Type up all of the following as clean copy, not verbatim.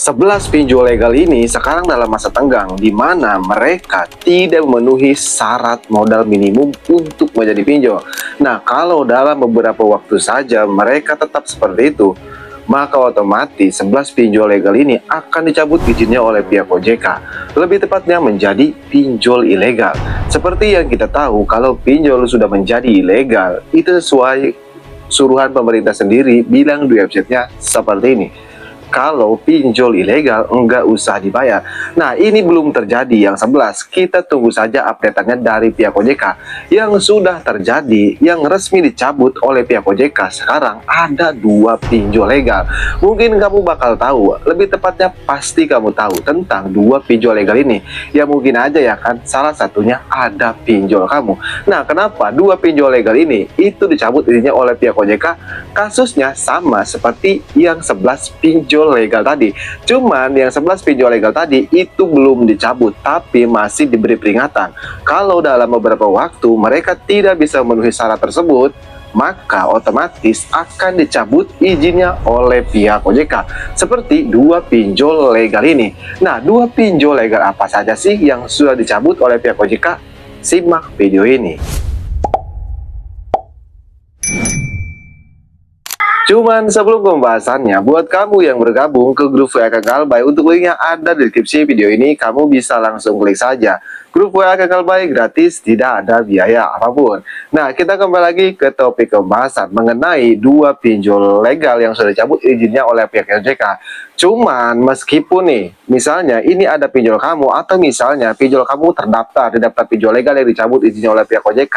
11 pinjol legal ini sekarang dalam masa tenggang di mana mereka tidak memenuhi syarat modal minimum untuk menjadi pinjol. Nah, kalau dalam beberapa waktu saja mereka tetap seperti itu, maka otomatis 11 pinjol legal ini akan dicabut izinnya oleh pihak OJK. Lebih tepatnya menjadi pinjol ilegal. Seperti yang kita tahu, kalau pinjol sudah menjadi ilegal, itu sesuai suruhan pemerintah sendiri bilang di websitenya seperti ini. Kalau pinjol ilegal enggak usah dibayar. Nah, ini belum terjadi yang 11. Kita tunggu saja update-nya dari pihak OJK. Yang sudah terjadi, yang resmi dicabut oleh pihak OJK sekarang ada 2 pinjol legal. Mungkin kamu bakal tahu, lebih tepatnya pasti kamu tahu tentang 2 pinjol legal ini. Ya mungkin aja ya kan, salah satunya ada pinjol kamu. Nah, kenapa 2 pinjol legal ini itu dicabut izinnya oleh pihak OJK? Kasusnya sama seperti yang 11 pinjol legal tadi. Cuman yang 11 pinjol legal tadi itu belum dicabut, tapi masih diberi peringatan. Kalau dalam beberapa waktu mereka tidak bisa memenuhi syarat tersebut, maka otomatis akan dicabut izinnya oleh pihak OJK. Seperti 2 pinjol legal ini. Nah, 2 pinjol legal apa saja sih yang sudah dicabut oleh pihak OJK? Simak video ini. Cuman sebelum pembahasannya, buat kamu yang bergabung ke grup WA Kang Albay, untuk linknya ada di deskripsi video ini, kamu bisa langsung klik saja. Grup WA Kang Albay gratis, tidak ada biaya apapun. Nah, kita kembali lagi ke topik pembahasan mengenai 2 pinjol legal yang sudah dicabut izinnya oleh pihak OJK. Cuman meskipun nih, misalnya ini ada pinjol kamu, atau misalnya pinjol kamu terdaftar di daftar pinjol legal yang dicabut izinnya oleh pihak OJK,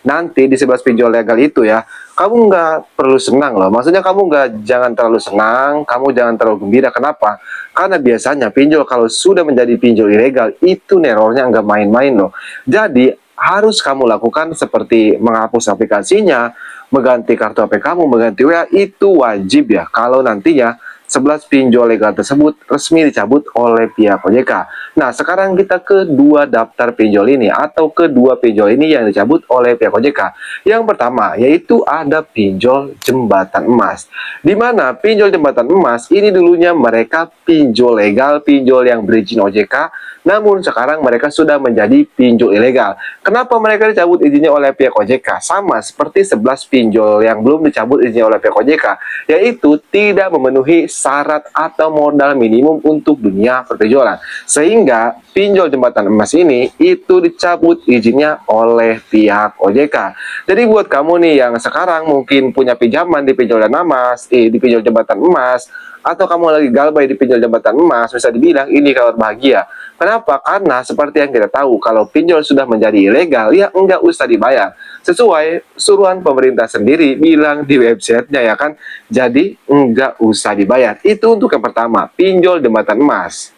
nanti di 11 pinjol legal itu ya, kamu nggak perlu senang loh. Maksudnya kamu jangan terlalu senang, kamu jangan terlalu gembira. Kenapa? Karena biasanya pinjol kalau sudah menjadi pinjol ilegal itu nerornya nggak main-main loh. Jadi harus kamu lakukan seperti menghapus aplikasinya, mengganti kartu HP kamu, mengganti WA, itu wajib ya. Kalau nantinya 11 pinjol legal tersebut resmi dicabut oleh pihak OJK. Nah, sekarang kita ke 2 daftar pinjol ini atau ke 2 pinjol ini yang dicabut oleh pihak OJK. Yang pertama yaitu ada pinjol jembatan emas. Di mana pinjol jembatan emas ini dulunya mereka pinjol legal, pinjol yang berizin OJK, namun sekarang mereka sudah menjadi pinjol ilegal. Kenapa mereka dicabut izinnya oleh pihak OJK? Sama seperti 11 pinjol yang belum dicabut izinnya oleh pihak OJK, yaitu tidak memenuhi syarat atau modal minimum untuk dunia perpinjolan. Sehingga pinjol jembatan emas ini itu dicabut izinnya oleh pihak OJK. Jadi buat kamu nih yang sekarang mungkin punya pinjaman di pinjol emas, di pinjol jembatan emas, atau kamu lagi galbay di pinjol jembatan emas, bisa dibilang ini kabar bahagia. Kenapa? Karena seperti yang kita tahu, kalau pinjol sudah menjadi ilegal, ya enggak usah dibayar. Sesuai suruhan pemerintah sendiri bilang di websitenya ya kan, jadi enggak usah dibayar. Itu untuk yang pertama, pinjol jembatan emas.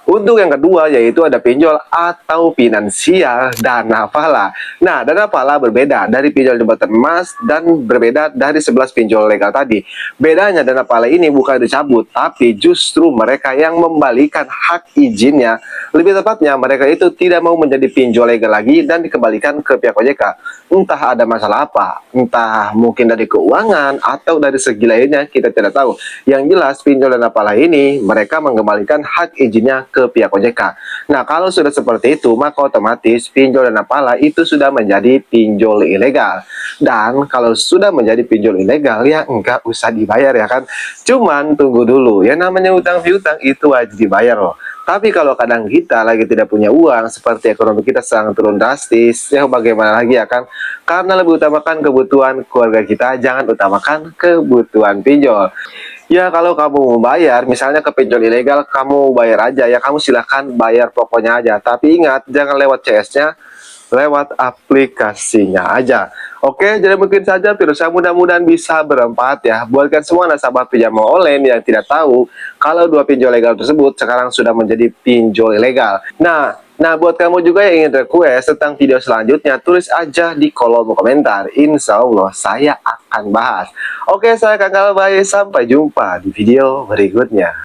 Untuk yang kedua yaitu ada pinjol atau finansial dana pala. Nah, dana pala berbeda dari pinjol jembatan emas dan berbeda dari 11 pinjol legal tadi. Bedanya dana pala ini bukan dicabut, tapi justru mereka yang membalikan hak izinnya. Lebih tepatnya mereka itu tidak mau menjadi pinjol legal lagi dan dikembalikan ke pihak OJK. Entah ada masalah apa, entah mungkin dari keuangan atau dari segi lainnya, kita tidak tahu. Yang jelas pinjol dana pala ini mereka mengembalikan hak izinnya ke pihak OJK. Nah, kalau sudah seperti itu, maka otomatis pinjol dana pala itu sudah menjadi pinjol ilegal. Dan kalau sudah menjadi pinjol ilegal, ya enggak usah dibayar ya kan. Cuman tunggu dulu, ya namanya utang piutang itu wajib dibayar loh. Tapi kalau kadang kita lagi tidak punya uang, seperti ekonomi kita sedang turun drastis, ya bagaimana lagi ya kan? Karena lebih utamakan kebutuhan keluarga kita, jangan utamakan kebutuhan pinjol. Ya kalau kamu mau bayar, misalnya ke pinjol ilegal, kamu bayar aja ya, kamu silahkan bayar pokoknya aja. Tapi ingat, jangan lewat CS-nya, lewat aplikasinya aja. Oke, jadi mungkin saja video saya mudah-mudahan bisa bermanfaat ya. Buatkan semua nasabah pinjaman online yang tidak tahu kalau 2 pinjol legal tersebut sekarang sudah menjadi pinjol ilegal. Nah, buat kamu juga yang ingin request tentang video selanjutnya, tulis aja di kolom komentar. Insya Allah saya akan bahas. Oke, saya Kang Albay, sampai jumpa di video berikutnya.